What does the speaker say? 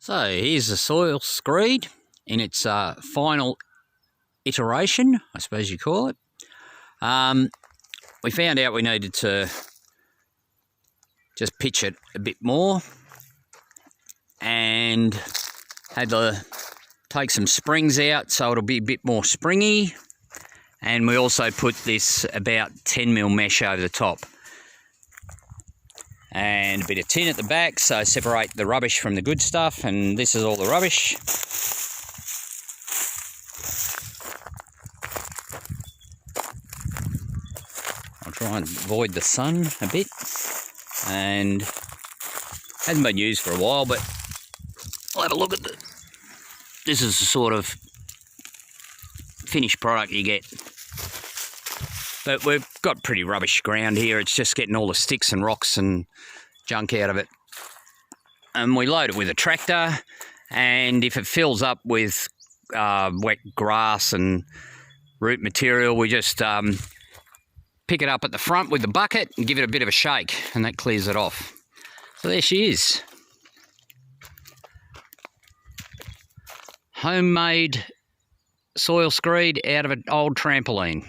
So here's the soil screed in its final iteration, I suppose you call it. We found out we needed to just pitch it a bit more and had to take some springs out so it'll be a bit more springy. And we also put this about 10mm mesh over the top. And a bit of tin at the back, so separate the rubbish from the good stuff, and this is all the rubbish. I'll try and avoid the sun a bit, and hasn't been used for a while, but I'll have a look at this is the sort of finished product you get. But we've got pretty rubbish ground here. It's just getting all the sticks and rocks and junk out of it. And we load it with a tractor, and if it fills up with wet grass and root material, we just pick it up at the front with the bucket and give it a bit of a shake, and that clears it off. So there she is. Homemade soil screed out of an old trampoline.